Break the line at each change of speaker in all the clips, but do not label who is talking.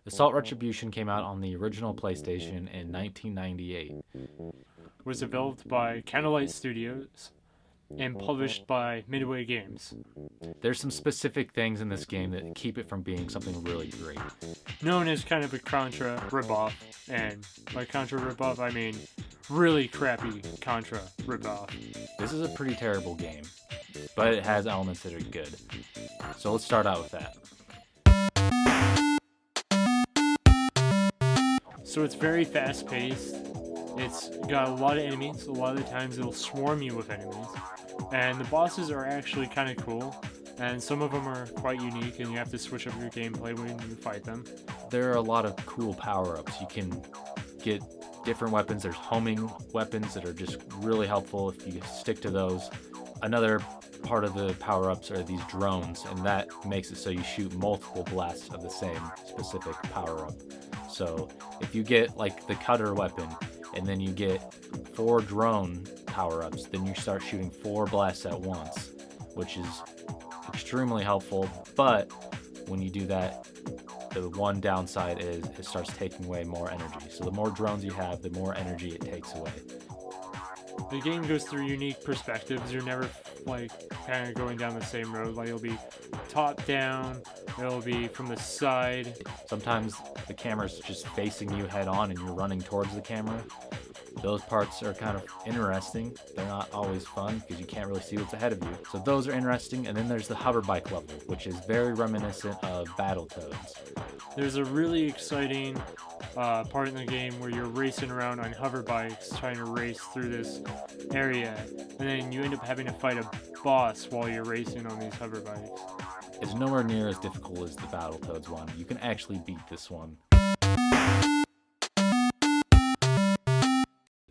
Assault Retribution came out on the original PlayStation in 1998.
Was developed by Candlelight Studios and published by Midway Games.
There's some specific things in this game that keep it from being something really great.
Known as kind of a Contra ripoff, and by Contra ripoff I mean really crappy Contra ripoff.
This is a pretty terrible game, but it has elements that are good. So let's start out with that.
So it's very fast paced. It's got a lot of enemies. A lot of the times it'll swarm you with enemies. And the bosses are actually kind of cool. And some of them are quite unique, and you have to switch up your gameplay when you fight them.
There are a lot of cool power-ups. You can get different weapons. There's homing weapons that are just really helpful if you stick to those. Another part of the power-ups are these drones, and that makes it so you shoot multiple blasts of the same specific power-up. So if you get like the cutter weapon, and then you get 4 drone power-ups, then you start shooting 4 blasts at once, which is extremely helpful. But when you do that, the one downside is it starts taking away more energy. So the more drones you have, the more energy it takes away.
The game goes through unique perspectives. You're never like kind of going down the same road. Like it'll be top down, it'll be from the side.
Sometimes the camera's just facing you head on and you're running towards the camera. Those parts are kind of interesting. They're not always fun because you can't really see what's ahead of you. So those are interesting. And then there's the hover bike level, which is very reminiscent of Battletoads.
There's a really exciting part in the game where you're racing around on hover bikes trying to race through this area, and then you end up having to fight a boss while you're racing on these hover bikes.
It's nowhere near as difficult as the Battletoads one. You can actually beat this one.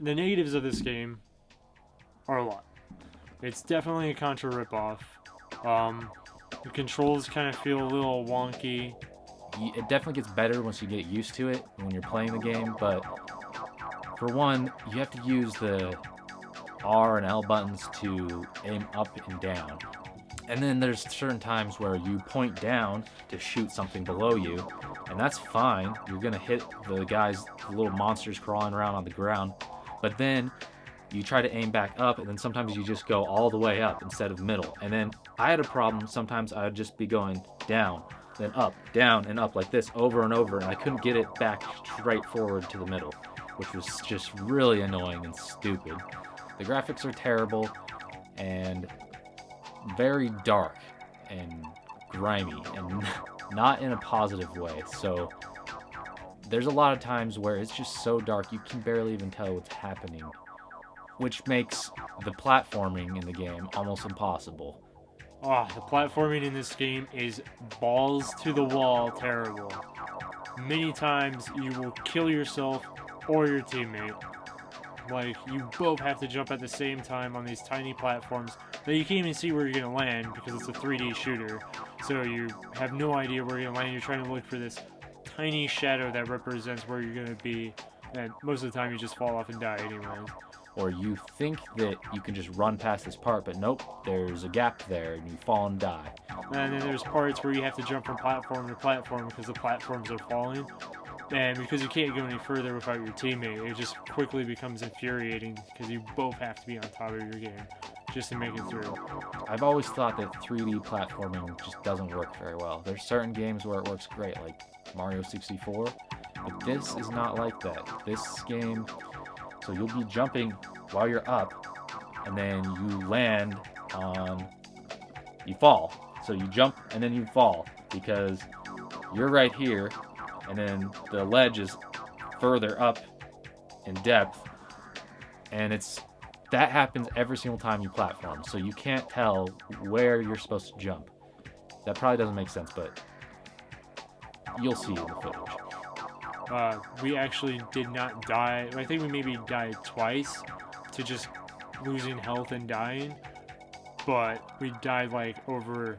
The negatives of this game are a lot. It's definitely a Contra ripoff. The controls kind of feel a little wonky.
It definitely gets better once you get used to it when you're playing the game, but for one, you have to use the R and L buttons to aim up and down. And then there's certain times where you point down to shoot something below you, and that's fine. You're gonna hit the guys, the little monsters crawling around on the ground, but then you try to aim back up, and then sometimes you just go all the way up instead of middle. And then I had a problem. Sometimes I would just be going down, then up, down, and up like this over and over, and I couldn't get it back straight forward to the middle, which was just really annoying and stupid. The graphics are terrible and very dark and grimy and not in a positive way. So there's a lot of times where it's just so dark you can barely even tell what's happening, which makes the platforming in the game almost impossible.
The platforming in this game is balls to the wall terrible. Many times you will kill yourself or your teammate. Like, you both have to jump at the same time on these tiny platforms that you can't even see where you're going to land because it's a 3D shooter. So you have no idea where you're going to land. You're trying to look for this tiny shadow that represents where you're going to be. And most of the time you just fall off and die anyways.
Or you think that you can just run past this part, but nope, there's a gap there and you fall and die.
And then there's parts where you have to jump from platform to platform because the platforms are falling. And because you can't go any further without your teammate, it just quickly becomes infuriating because you both have to be on top of your game just to make it through.
I've always thought that 3D platforming just doesn't work very well. There's certain games where it works great, like Mario 64, but this is not like that. This game, so you'll be jumping while you're up, and then you land on, you fall. So you jump and then you fall because you're right here, and then the ledge is further up in depth, and that happens every single time you platform. So you can't tell where you're supposed to jump. That probably doesn't make sense, but you'll see in the footage.
We actually did not die. I think we maybe died twice to just losing health and dying, but we died like over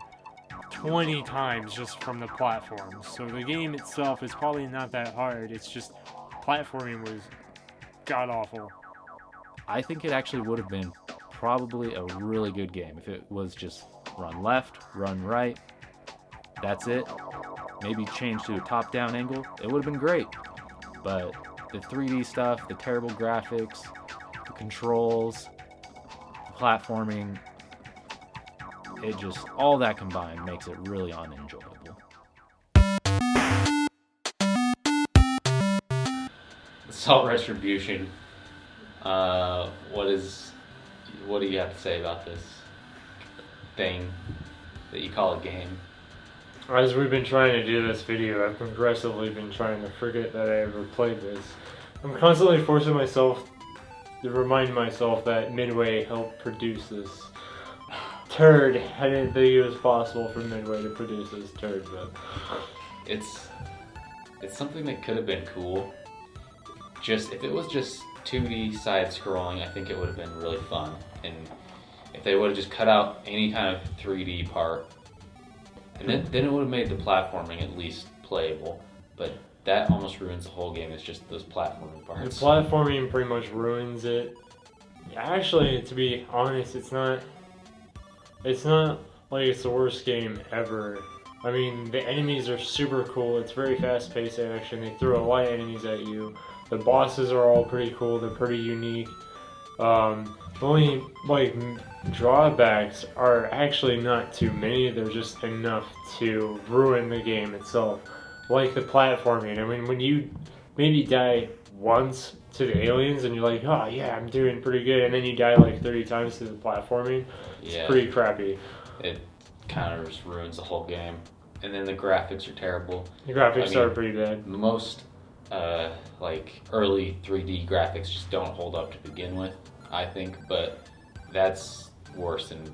20 times just from the platforms. So the game itself is probably not that hard. It's just platforming was god awful.
I think it actually would have been probably a really good game if it was just run left, run right, that's it. maybe changed to a top-down angle, it would have been great. But the 3D stuff, the terrible graphics, the controls, the platforming, it just, all that combined makes it really unenjoyable.
Assault Retribution. What do you have to say about this thing that you call a game?
As we've been trying to do this video, I've progressively been trying to forget that I ever played this. I'm constantly forcing myself to remind myself that Midway helped produce this turd. I didn't think it was possible for Midway to produce this turd, but
It's something that could have been cool. Just if it was just 2D side scrolling, I think it would have been really fun. And if they would have just cut out any kind of 3D part, and then it would have made the platforming at least playable. But that almost ruins the whole game. It's just those platforming
the
parts.
platforming pretty much ruins it. Actually, to be honest, it's not like it's the worst game ever. I mean, the enemies are super cool. It's very fast-paced action. They throw a lot of enemies at you. The bosses are all pretty cool. They're pretty unique. The only drawbacks are actually not too many. They're just enough to ruin the game itself. Like the platforming. I mean, when you maybe die once to the aliens and you're like, oh yeah, I'm doing pretty good, and then you die like 30 times to the platforming, it's pretty crappy.
It kind of just ruins the whole game. And then the graphics are terrible.
The graphics are pretty bad.
Most early 3D graphics just don't hold up to begin with, I think, but that's worse than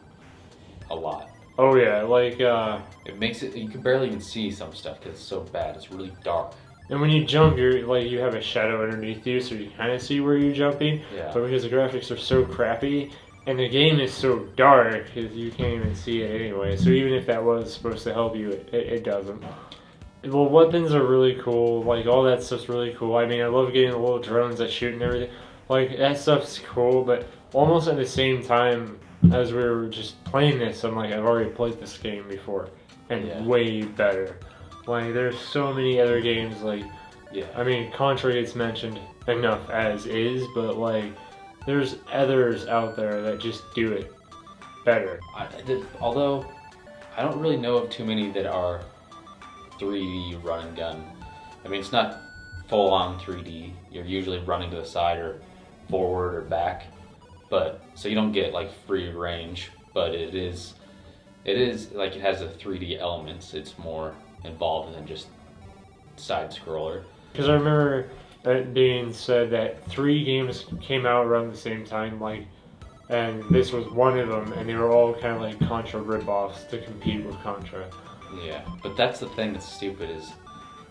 a lot.
Oh yeah,
It makes it, you can barely even see some stuff because it's so bad. It's really dark.
and when you jump, you have a shadow underneath you, so you kind of see where you're jumping.
Yeah.
But because the graphics are so crappy, and the game is so dark, you can't even see it anyway. So even if that was supposed to help you, it doesn't. Well, weapons are really cool. Like, all that stuff's really cool. I mean, I love getting the little drones that shoot and everything. Like, that stuff's cool, but almost at the same time as we were just playing this, I'm like, I've already played this game before. And way better. Like, there's so many other games, I mean, Contra gets mentioned enough as is, but, there's others out there that just do it better.
Although, I don't really know of too many that are 3D run and gun. I mean, it's not full on 3D. You're usually running to the side or forward or back, but so you don't get free range. But it is like it has a 3D elements. It's more involved than just side scroller.
Because I remember it being said that 3 games came out around the same time, and this was one of them, and they were all kind of like Contra ripoffs to compete with Contra.
Yeah, but that's the thing that's stupid is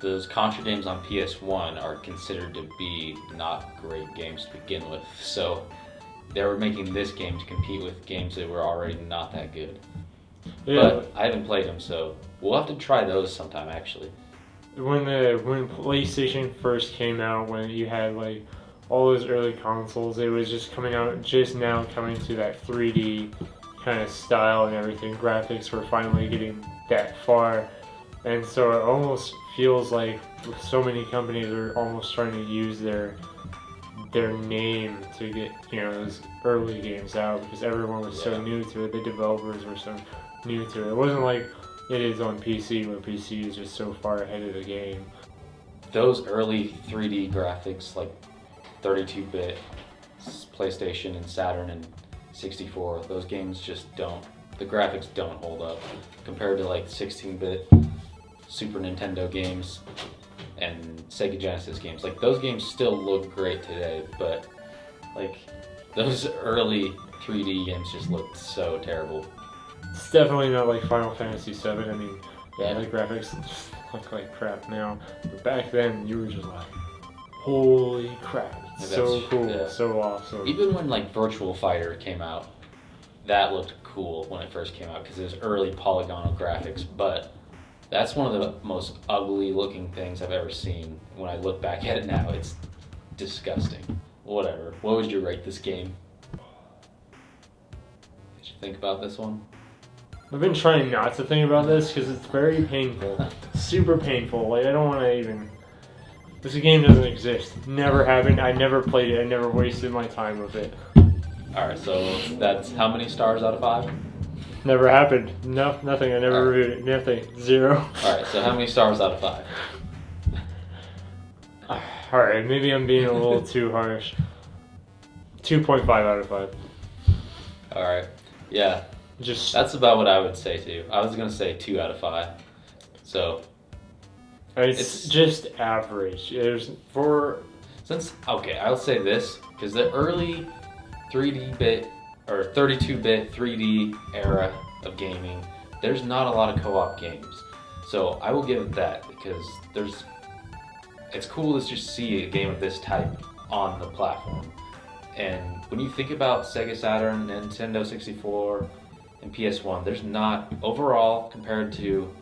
those Contra games on PS1 are considered to be not great games to begin with. So they were making this game to compete with games that were already not that good.
Yeah.
But I haven't played them, so we'll have to try those sometime actually.
When PlayStation first came out, when you had all those early consoles, it was just coming to that 3D kind of style and everything. Graphics were finally getting that far, and so it almost feels like so many companies are almost trying to use their name to get those early games out because everyone was so new to it. The developers were so new to it. It wasn't like it is on PC, where PC is just so far ahead of the game.
Those early 3D graphics, 32-bit PlayStation and Saturn and 64, those games just the graphics don't hold up compared to 16-bit Super Nintendo games and Sega Genesis games. Those games still look great today, but those early 3D games just looked so terrible.
It's definitely not like Final Fantasy VII. I mean, the graphics just look like crap now, but back then you were just like, holy crap, it's so cool, so awesome.
Even when Virtual Fighter came out, that looked cool when it first came out because it was early polygonal graphics, but that's one of the most ugly looking things I've ever seen. When I look back at it now, it's disgusting. Whatever. What would you rate this game? Did you think about this one?
I've been trying not to think about this because it's very painful. Super painful. Like, I don't want to even... This game doesn't exist. Never happened. I never played it. I never wasted my time with it.
Alright, so that's how many stars out of 5?
Never happened. No, nothing. I never reviewed it. Nothing. 0.
Alright, so how many stars out of 5?
Alright, maybe I'm being a little too harsh. 2.5 out of 5.
Alright, yeah.
Just
That's about what I would say too. I was gonna say 2 out of 5. So
it's just average. There's
okay, I'll say this because the early 3D bit or 32-bit 3D era of gaming, there's not a lot of co-op games. So I will give it that because it's cool to just see a game of this type on the platform. And when you think about Sega Saturn, Nintendo 64, and PS1, there's not, overall, compared to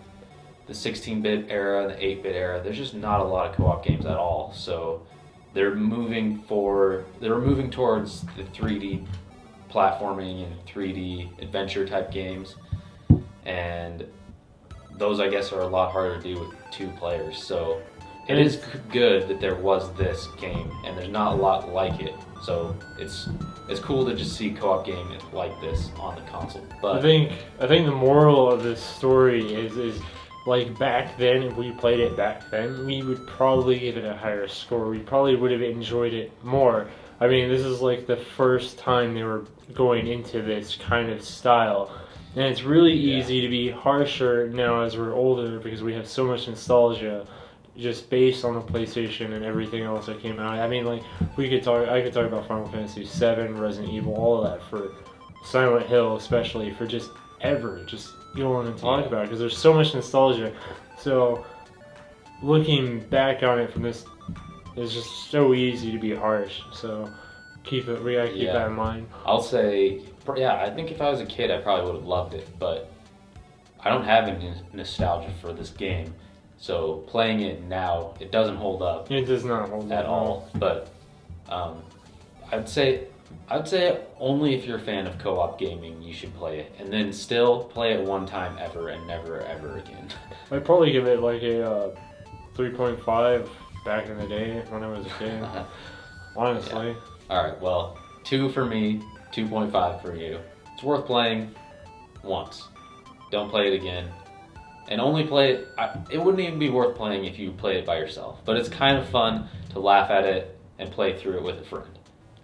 the 16-bit era and the 8-bit era, there's just not a lot of co-op games at all. So they're moving towards the 3D platforming and 3D adventure type games. And those, I guess, are a lot harder to do with 2 players. So it is good that there was this game, and there's not a lot like it. So it's cool to just see co-op game like this on the console. But
I think the moral of this story is like back then, if we played it back then, we would probably give it a higher score. We probably would have enjoyed it more. I mean, this is like the first time they were going into this kind of style. And it's really easy to be harsher now as we're older because we have so much nostalgia just based on the PlayStation and everything else that came out. I mean, like, I could talk about Final Fantasy VII, Resident Evil, all of that, for Silent Hill especially, for just go on and talk about it because there's so much nostalgia. So looking back on it from this, it's just so easy to be harsh. So we gotta keep that in mind.
I'll say, I think if I was a kid, I probably would have loved it, but I don't have any nostalgia for this game. So playing it now, it doesn't hold up.
It does not hold up
at all. But I'd say only if you're a fan of co-op gaming, you should play it, and then still play it one time ever and never ever again.
I'd probably give it like a 3.5 back in the day when I was a kid. Honestly.
Yeah. All right. Well, 2 for me, 2.5 for you. It's worth playing once. Don't play it again. And only play it, it wouldn't even be worth playing if you played it by yourself. But it's kind of fun to laugh at it and play through it with a friend.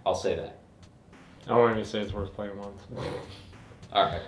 I'll say that.
I wanted to say it's worth playing once.
Alright.